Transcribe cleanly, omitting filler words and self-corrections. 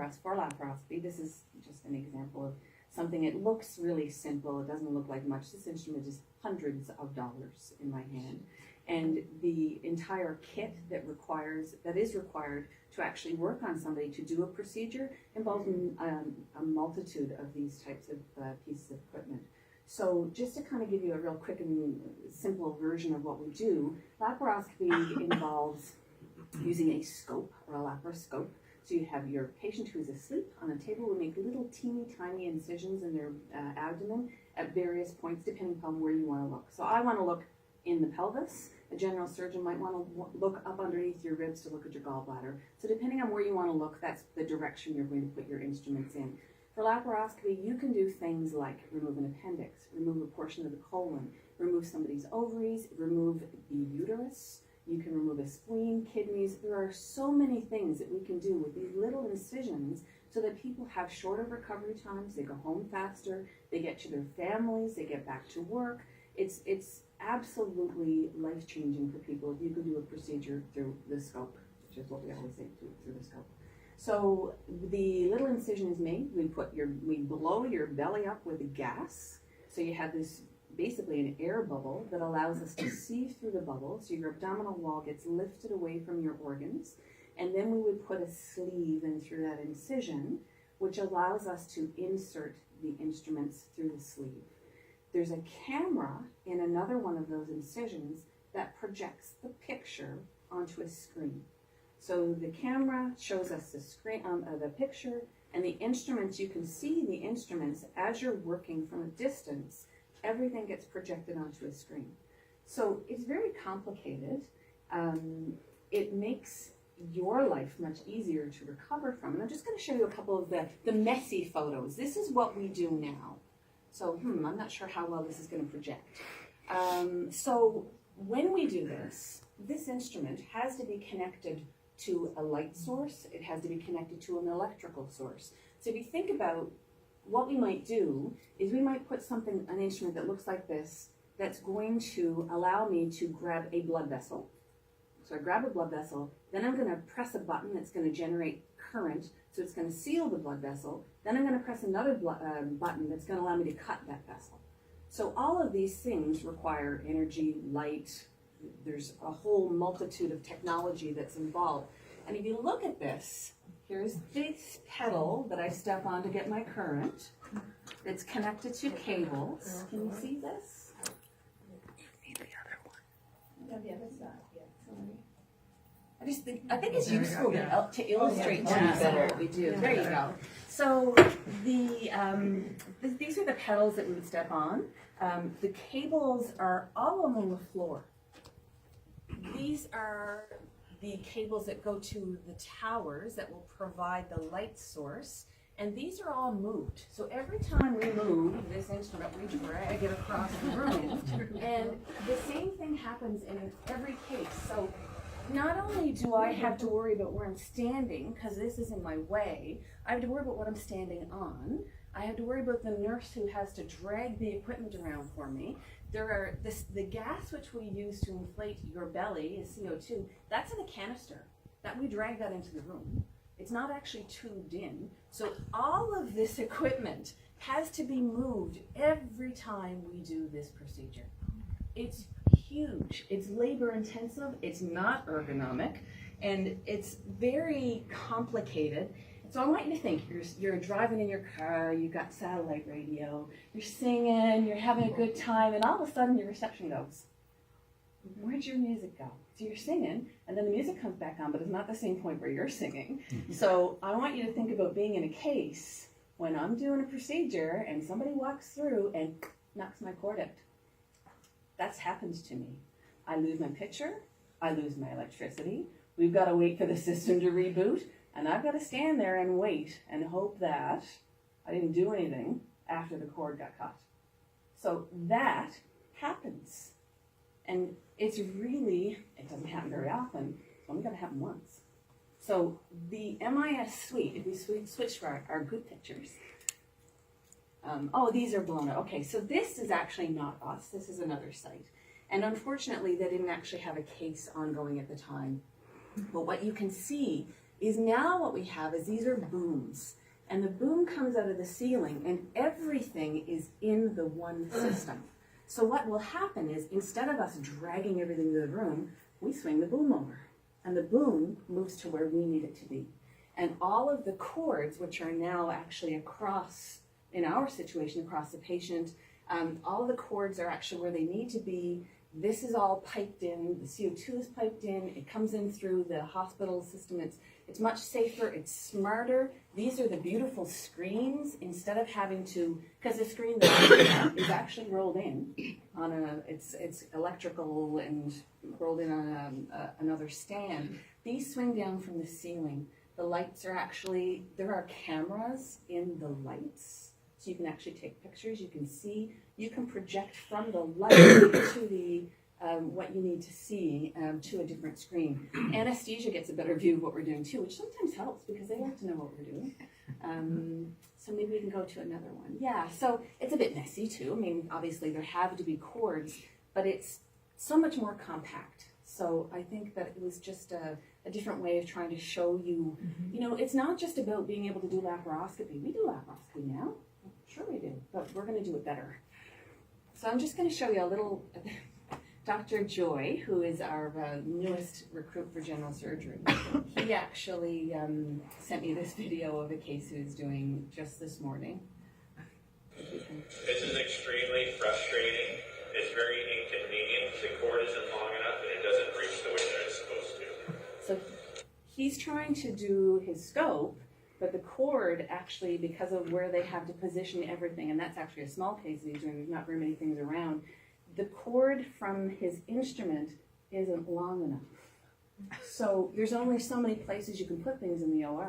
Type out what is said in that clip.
us for laparoscopy, this is just an example of something. It looks really simple. It doesn't look like much. This instrument is hundreds of dollars in my hand. And the entire kit that is required to actually work on somebody to do a procedure involves a multitude of these types of pieces of equipment. So just to kind of give you a real quick and simple version of what we do, laparoscopy involves using a scope or a laparoscope. So you have your patient who's asleep on a table. We make little teeny tiny incisions in their abdomen at various points depending upon where you want to look. So I want to look in the pelvis. A general surgeon might want to look up underneath your ribs to look at your gallbladder. So depending on where you want to look, that's the direction you're going to put your instruments in. For laparoscopy, you can do things like remove an appendix, remove a portion of the colon, remove somebody's ovaries, remove the uterus. You can remove a spleen, kidneys. There are so many things that we can do with these little incisions so that people have shorter recovery times, they go home faster, they get to their families, they get back to work. It's absolutely life-changing for people if you can do a procedure through the scope, which is what we always say, through the scope. So the little incision is made. We blow your belly up with gas. So you have this basically an air bubble that allows us to see through the bubble. So your abdominal wall gets lifted away from your organs. And then we would put a sleeve in through that incision, which allows us to insert the instruments through the sleeve. There's a camera in another one of those incisions that projects the picture onto a screen. So the camera shows us the screen, the picture, and the instruments. You can see the instruments as you're working from a distance. Everything gets projected onto a screen. So it's very complicated. It makes your life much easier to recover from. And I'm just going to show you a couple of the messy photos. This is what we do now. So I'm not sure how well this is going to project. So when we do this instrument has to be connected to a light source. It has to be connected to an electrical source. So if you think about what we might do is we might put an instrument that looks like this that's going to allow me to grab a blood vessel. So I grab a blood vessel, then I'm going to press a button that's going to generate current, so it's going to seal the blood vessel. Then I'm going to press another button that's going to allow me to cut that vessel. So all of these things require energy, light. There's a whole multitude of technology that's involved. And if you look at this, here's this pedal that I step on to get my current. It's connected to cables. Can you see this? Maybe the other one. On the other side, yeah. I think it's useful to illustrate to you better what we do. There you go. So these are the pedals that we would step on. The cables are all along the floor. These are the cables that go to the towers that will provide the light source, and these are all moved. So every time we move this instrument, we drag it across the room, and the same thing happens in every case. So not only do I have to worry about where I'm standing, because this is in my way, I have to worry about what I'm standing on. I have to worry about the nurse who has to drag the equipment around for me. The gas which we use to inflate your belly is CO2. That's in a canister. That we drag that into the room. It's not actually tubed in. So all of this equipment has to be moved every time we do this procedure. It's huge. It's labor intensive. It's not ergonomic, and it's very complicated. So I want you to think, you're driving in your car, you've got satellite radio, you're singing, you're having a good time, and all of a sudden your reception goes. Where'd your music go? So you're singing, and then the music comes back on, but it's not the same point where you're singing. So I want you to think about being in a case when I'm doing a procedure and somebody walks through and knocks my cord out. That's happened to me. I lose my picture, I lose my electricity, we've got to wait for the system to reboot, and I've got to stand there and wait and hope that I didn't do anything after the cord got cut. So that happens. And it doesn't happen very often. It's only going to happen once. So the MIS suite, if we switch to our good pictures. These are blown out. Okay, so this is actually not us. This is another site. And unfortunately, they didn't actually have a case ongoing at the time. But what you can see is now what we have is these are booms. And the boom comes out of the ceiling, and everything is in the one system. So what will happen is, instead of us dragging everything to the room, we swing the boom over. And the boom moves to where we need it to be. And all of the cords, which are now actually across, in our situation, across the patient, all the cords are actually where they need to be. This is all piped in, the CO2 is piped in, it comes in through the hospital system. It's much safer, it's smarter. These are the beautiful screens, instead of having to, because the screen that is actually rolled in on it's electrical and rolled in on another stand. These swing down from the ceiling. The lights are actually, there are cameras in the lights, so you can actually take pictures, you can see, you can project from the light to the what you need to see to a different screen. Anesthesia gets a better view of what we're doing too, which sometimes helps because they like to know what we're doing. So maybe we can go to another one. Yeah, so it's a bit messy too. I mean, obviously there have to be cords, but it's so much more compact. So I think that it was just a different way of trying to show you, you know, it's not just about being able to do laparoscopy. We do laparoscopy now. Sure we do, but we're going to do it better. So I'm just going to show you a little, Dr. Joy, who is our newest recruit for general surgery. He actually sent me this video of a case he was doing just this morning. This is extremely frustrating. It's very inconvenient. The cord isn't long enough and it doesn't reach the way that it's supposed to. So he's trying to do his scope, but the cord actually, because of where they have to position everything, and that's actually a small case he's doing, there's not very many things around, the cord from his instrument isn't long enough. So there's only so many places you can put things in the OR.